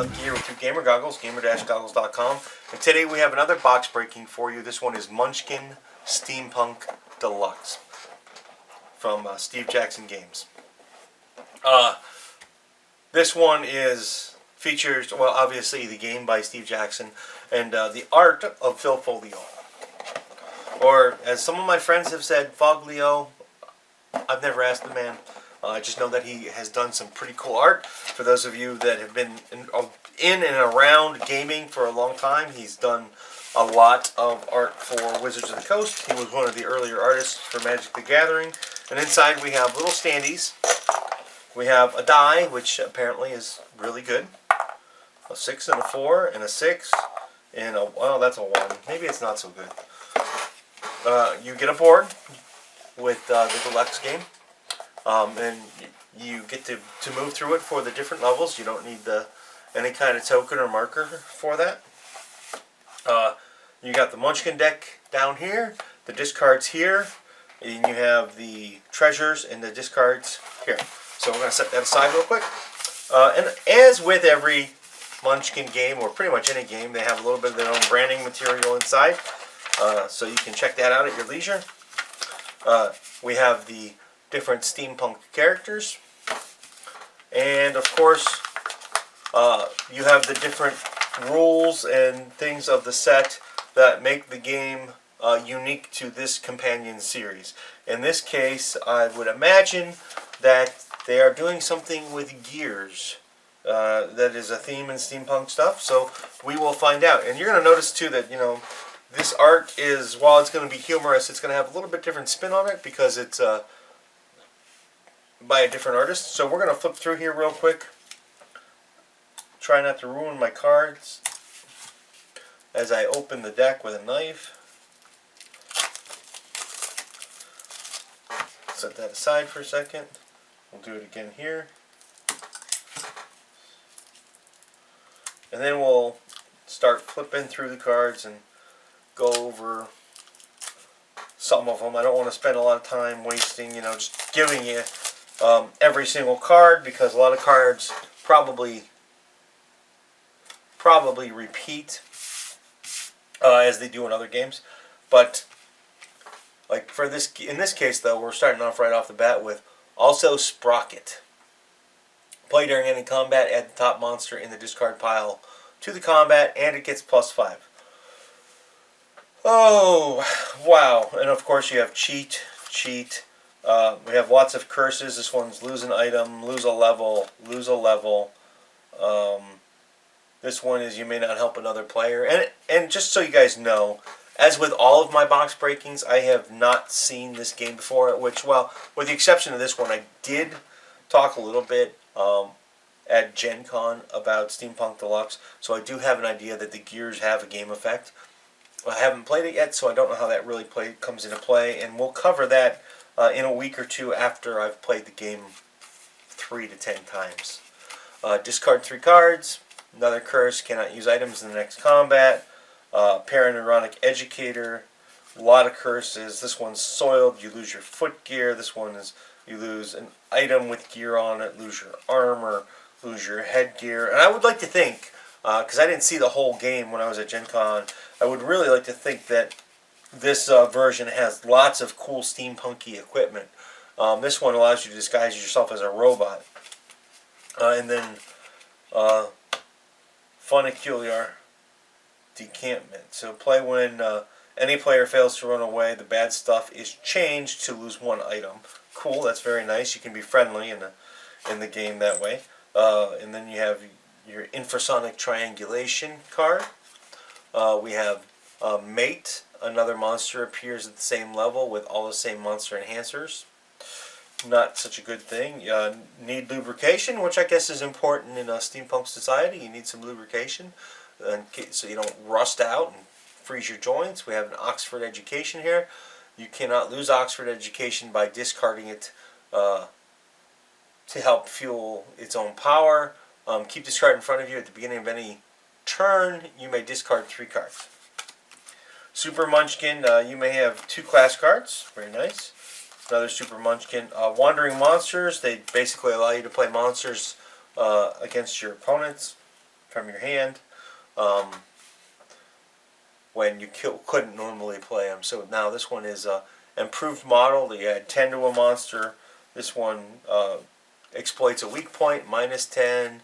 Monkey here with your gamer goggles, gamer-goggles.com. And today we have another box breaking for you. This one is Munchkin Steampunk Deluxe from Steve Jackson Games. This one features, well, obviously the game by Steve Jackson and the art of Phil Foglio. Or, as some of my friends have said, Foglio. I've never asked the man. I just know that he has done some pretty cool art. For those of you that have been in and around gaming for a long time, he's done a lot of art for Wizards of the Coast. He was one of the earlier artists for Magic the Gathering. And inside we have little standees. We have a die, which apparently is really good. A 6 and a 4 and a 6 and a, well, that's a 1. Maybe it's not so good. You get a board with the deluxe game. And you get to move through it for the different levels. You don't need any kind of token or marker for that. You got the Munchkin deck down here, the discards here, and you have the treasures and the discards here. So we're going to set that aside real quick. And as with every Munchkin game, or pretty much any game, they have a little bit of their own branding material inside. So you can check that out at your leisure. We have the different steampunk characters, and of course you have the different rules and things of the set that make the game unique to this companion series. In this case, I would imagine that they are doing something with gears that is a theme in steampunk stuff, so we will find out. And you're going to notice too that, you know, this art is, while it's going to be humorous, it's going to have a little bit different spin on it because it's by a different artist. So we're going to flip through here real quick. Try not to ruin my cards as I open the deck with a knife. Set that aside for a second. We'll do it again here. And then we'll start flipping through the cards and go over some of them. I don't want to spend a lot of time wasting, you know, just giving you every single card, because a lot of cards probably repeat as they do in other games. But like for this, in this case though, we're starting off right off the bat with also Sprocket. Play during any combat, add the top monster in the discard pile to the combat, and it gets +5. Oh, wow. And of course you have cheat. We have lots of curses. This one's lose an item, lose a level, lose a level. This one is you may not help another player. And just so you guys know, as with all of my box breakings, I have not seen this game before, which, well, with the exception of this one, I did talk a little bit at Gen Con about Steampunk Deluxe, so I do have an idea that the gears have a game effect. I haven't played it yet, so I don't know how that really comes into play, and we'll cover that in a week or two after I've played the game 3 to 10 times. Discard 3 cards. Another curse, cannot use items in the next combat. Paraneuronic Educator. A lot of curses. This one's soiled, you lose your footgear. This one is you lose an item with gear on it, lose your armor, lose your headgear. And I would like to think, because I didn't see the whole game when I was at Gen Con, I would really like to think that this version has lots of cool steampunky equipment. This one allows you to disguise yourself as a robot. And then Funicular Decampment. So play when any player fails to run away, the bad stuff is changed to lose 1 item. Cool, that's very nice. You can be friendly in the game that way. And then you have your Infrasonic Triangulation card. We have Mate. Another monster appears at the same level with all the same monster enhancers. Not such a good thing. Need lubrication, which I guess is important in a steampunk society. You need some lubrication so you don't rust out and freeze your joints. We have an Oxford Education here. You cannot lose Oxford Education by discarding it to help fuel its own power. Keep this card in front of you at the beginning of any turn. You may discard 3 cards. Super Munchkin, you may have 2 class cards. Very nice. Another Super Munchkin. Wandering Monsters, they basically allow you to play monsters against your opponents. from your hand when you couldn't normally play them. So now this one is a improved model. You add 10 to a monster. This one exploits a weak point, -10,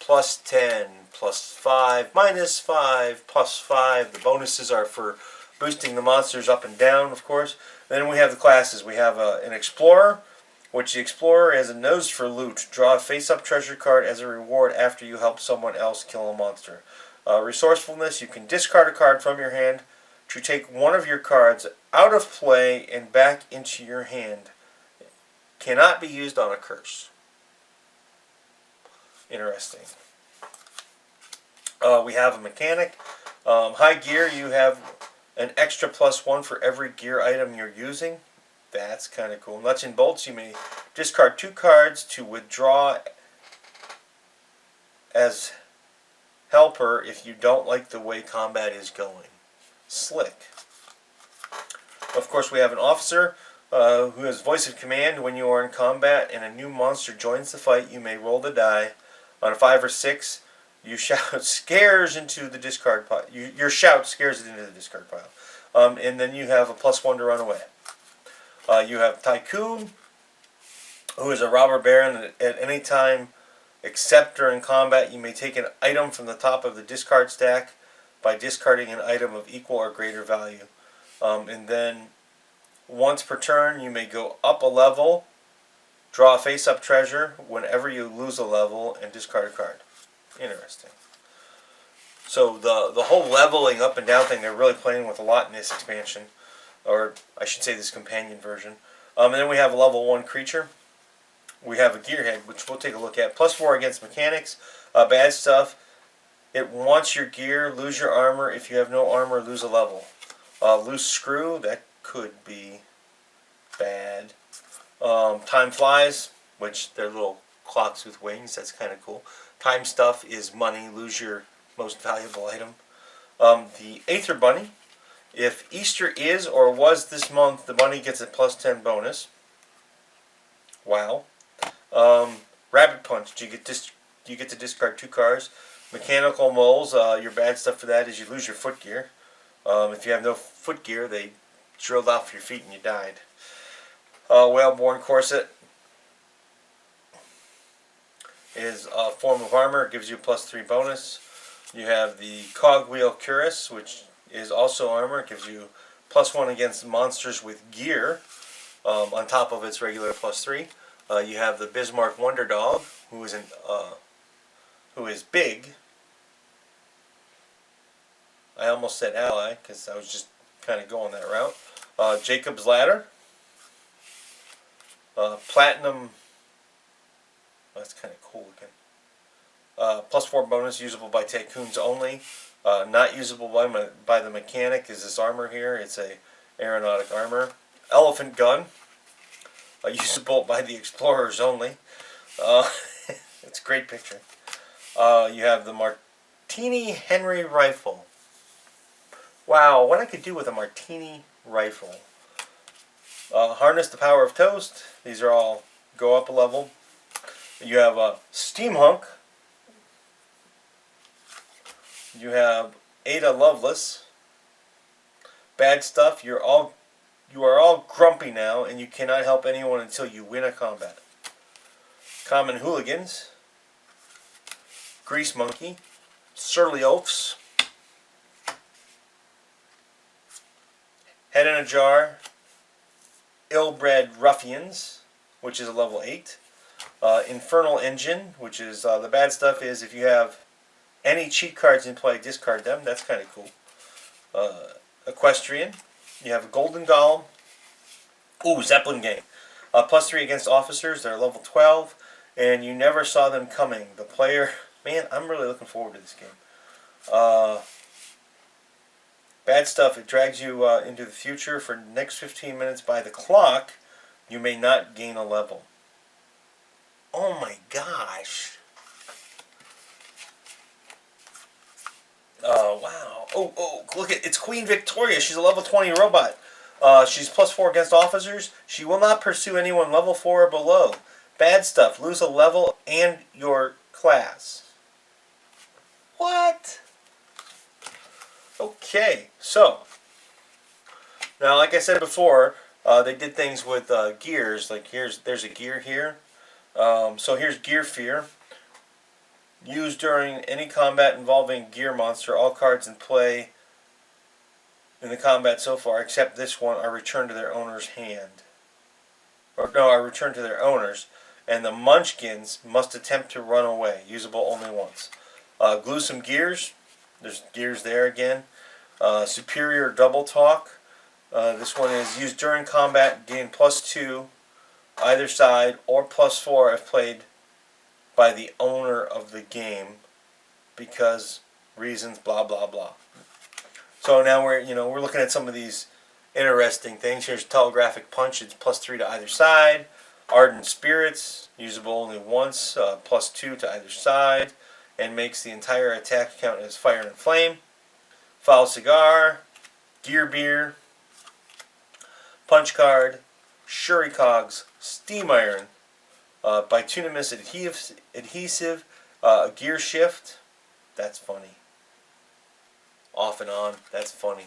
+10, +5, -5, +5. The bonuses are for boosting the monsters up and down, of course. Then we have the classes. We have an Explorer, which the Explorer has a nose for loot. Draw a face-up treasure card as a reward after you help someone else kill a monster. Resourcefulness, you can discard a card from your hand to take one of your cards out of play and back into your hand. Cannot be used on a curse. Interesting. We have a mechanic. High gear, you have an extra +1 for every gear item you're using. That's kind of cool. Nuts and bolts, you may discard 2 cards to withdraw as helper if you don't like the way combat is going. Slick. Of course, we have an officer who has voice of command. When you are in combat and a new monster joins the fight, you may roll the die. On a 5 or 6, you shout scares into the discard pile. Your shout scares it into the discard pile. And then you have a +1 to run away. You have Tycoon, who is a robber baron. At any time, except during combat, you may take an item from the top of the discard stack by discarding an item of equal or greater value. And then once per turn, you may go up a level, draw a face-up treasure whenever you lose a level, and discard a card. Interesting. So the whole leveling up and down thing, they're really playing with a lot in this expansion. Or I should say this companion version. And then we have a level 1 creature. We have a gearhead, which we'll take a look at. +4 against mechanics. Bad stuff. It wants your gear, lose your armor. If you have no armor, lose a level. Loose screw, that could be bad. Time flies, which they're little clocks with wings. That's kind of cool. Time stuff is money. Lose your most valuable item. The Aether Bunny. If Easter is or was this month, the bunny gets a +10 bonus. Wow. Rabbit Punch. You get to discard 2 cards. Mechanical moles. Your bad stuff for that is you lose your foot gear. If you have no foot gear, they drilled off your feet and you died. Whaleborn Corset is a form of armor. It gives you a +3 bonus. You have the Cogwheel Cuirass, which is also armor. It gives you +1 against monsters with gear on top of its regular +3. You have the Bismarck Wonder Dog, who is big. I almost said ally because I was just kind of going that route. Jacob's Ladder. Platinum. That's kind of cool looking. +4 bonus, usable by Tycoons only. Not usable by the mechanic is this armor here. It's a aeronautic armor. Elephant Gun. Usable by the explorers only. It's a great picture. You have the Martini Henry Rifle. Wow, what I could do with a Martini rifle. Harness the Power of Toast. These are all go up a level. You have a Steampunk. You have Ada Lovelace. Bad stuff. You are all grumpy now, and you cannot help anyone until you win a combat. Common Hooligans. Grease Monkey. Surly Oafs. Head in a Jar. Ill-Bred Ruffians, which is a level 8. Infernal Engine, which is the bad stuff is if you have any cheat cards in play, discard them. That's kind of cool. Equestrian. You have a Golden Golem. Ooh, Zeppelin Gang. +3 against officers. They're level 12. And you never saw them coming. The player... Man, I'm really looking forward to this game. Bad stuff. It drags you into the future. For the next 15 minutes by the clock, you may not gain a level. Oh my gosh. Wow. Oh, look at it's Queen Victoria. She's a level 20 robot. She's +4 against officers. She will not pursue anyone level 4 or below. Bad stuff. Lose a level and your class. What? Okay, so now, like I said before, they did things with gears. Like there's a gear here. So here's Gear Fear. Used during any combat involving Gear Monster, all cards in play in the combat so far, except this one, are returned to their owner's hand. Or no, are returned to their owners. And the Munchkins must attempt to run away. Usable only once. Glue some gears. There's gears there again. Superior Double Talk. This one is used during combat, gain +2 either side, or +4 if played by the owner of the game, because reasons blah blah blah. So now we're looking at some of these interesting things. Here's Telegraphic Punch. It's +3 to either side. Ardent Spirits, usable only once, +2 to either side, and makes the entire attack count as Fire and Flame. Foul Cigar, Gear Beer, Punch Card, Shurikogs, Steam Iron, Bituminous Adhesive, Gear Shift, that's funny. Off and on, that's funny.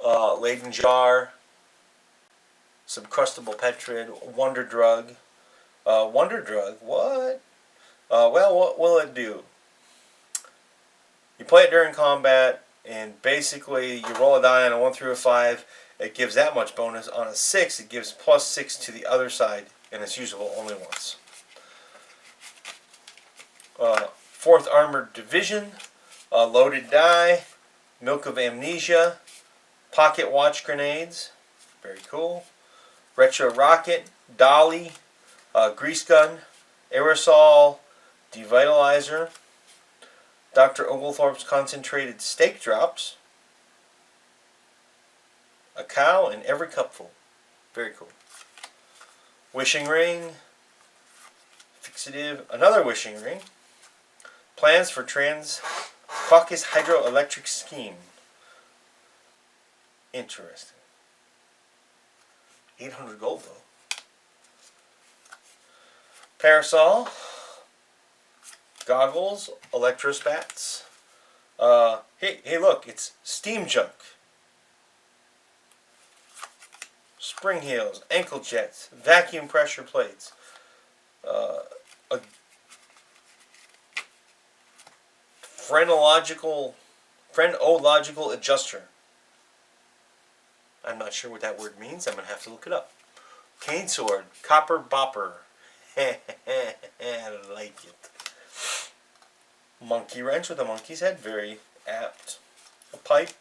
Laden Jar, Subcrustable Petrid, Wonder Drug. Wonder Drug, what? Well, what will it do? You play it during combat, and basically you roll a die on a 1 through a 5. It gives that much bonus. On a 6, it gives +6 to the other side, and it's usable only once. 4th Armored Division, Loaded Die, Milk of Amnesia, Pocket Watch Grenades, very cool. Retro Rocket, Dolly, Grease Gun, Aerosol, Devitalizer, Dr. Oglethorpe's Concentrated Steak Drops, a cow in every cupful. Very cool. Wishing Ring, Fixative, another Wishing Ring, Plans for Trans-Caucasus Hydroelectric Scheme. Interesting. 800 gold though. Parasol, Goggles, Electrospats. Hey, look, it's Steam Junk. Spring Heels, Ankle Jets, Vacuum Pressure Plates, a phrenological adjuster. I'm not sure what that word means. I'm going to have to look it up. Cane Sword, Copper Bopper. I like it. Monkey Wrench with a monkey's head. Very apt. A pipe.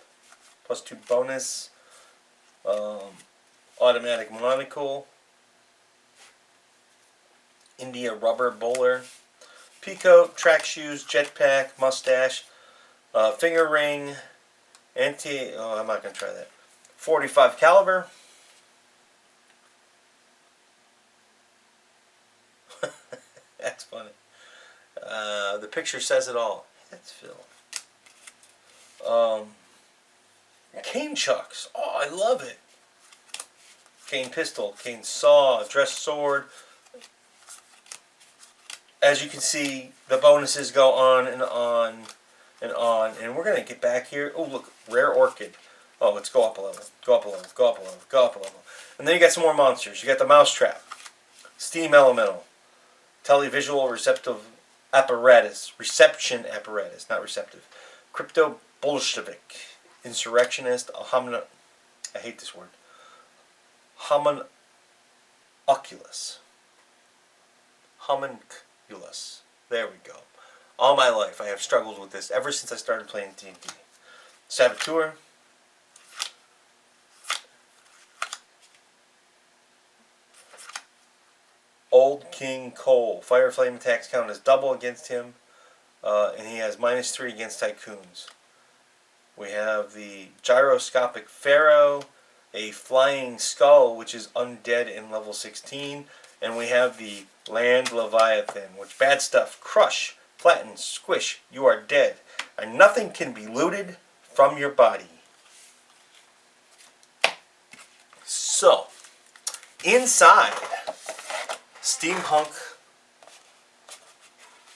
+2 bonus. Automatic monocle. India Rubber Bowler. Peacoat, Track Shoes, Jetpack, Mustache. Finger Ring. I'm not going to try that. 45 caliber. That's funny. The picture says it all. That's Phil. Cane chucks. Oh, I love it. Cane pistol, cane saw, dress sword. As you can see, the bonuses go on and on and on. And we're going to get back here. Oh, look. Rare Orchid. Oh, let's go up a level. Go up a level. Go up a level. Go up a level. And then you got some more monsters. You got the Mousetrap. Steam Elemental. Televisual Receptive Apparatus. Reception Apparatus. Not receptive. Crypto Bolshevik. Insurrectionist. I hate this word. Homunculus. Homunculus. There we go. All my life I have struggled with this ever since I started playing D&D. Saboteur. Old King Cole. Fire Flame attacks count as double against him. And he has -3 against Tycoons. We have the Gyroscopic Pharaoh. A Flying Skull, which is undead in level 16. And we have the Land Leviathan, which bad stuff. Crush, flatten, squish. You are dead. And nothing can be looted from your body. So, inside Steampunk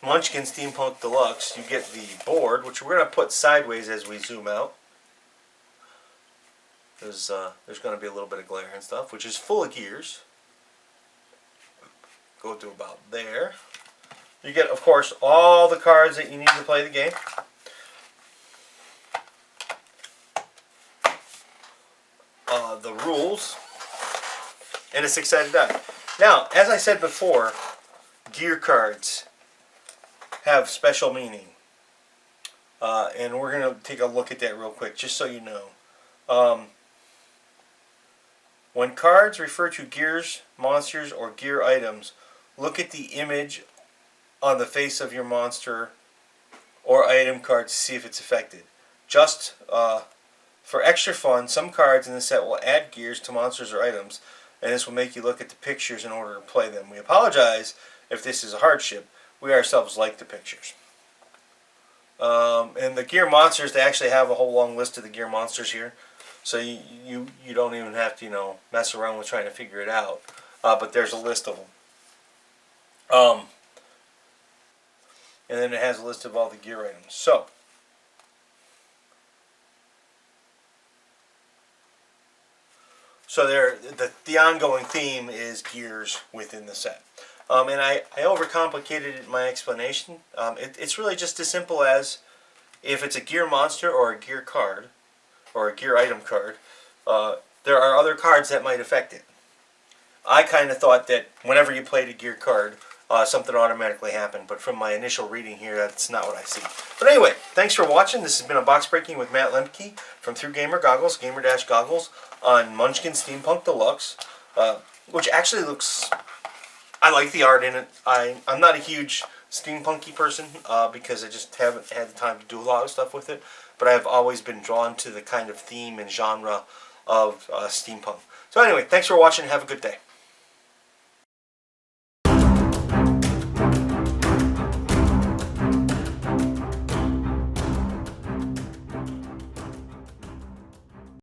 Munchkin Steampunk Deluxe, you get the board, which we're going to put sideways as we zoom out. There's going to be a little bit of glare and stuff, which is full of gears. Go to about there. You get, of course, all the cards that you need to play the game. The rules. And a six-sided die. Now, as I said before, gear cards have special meaning. And we're going to take a look at that real quick, just so you know. When cards refer to gears, monsters, or gear items, look at the image on the face of your monster or item card to see if it's affected. Just for extra fun, some cards in the set will add gears to monsters or items, and this will make you look at the pictures in order to play them. We apologize if this is a hardship. We ourselves like the pictures. And the gear monsters, they actually have a whole long list of the gear monsters here. So you don't even have to, mess around with trying to figure it out. But there's a list of them. And then it has a list of all the gear items. So there, the ongoing theme is gears within the set. And I overcomplicated it in my explanation. It's really just as simple as if it's a gear monster or a gear card, or a gear item card, there are other cards that might affect it. I kind of thought that whenever you played a gear card, something automatically happened, but from my initial reading here, that's not what I see. But anyway, thanks for watching. This has been a box breaking with Matt Lemke from Through Gamer Goggles, Gamer-Goggles, on Munchkin Steampunk Deluxe, which actually looks... I like the art in it. I'm not a huge steampunky person because I just haven't had the time to do a lot of stuff with it, but I've always been drawn to the kind of theme and genre of steampunk. So anyway, thanks for watching. Have a good day.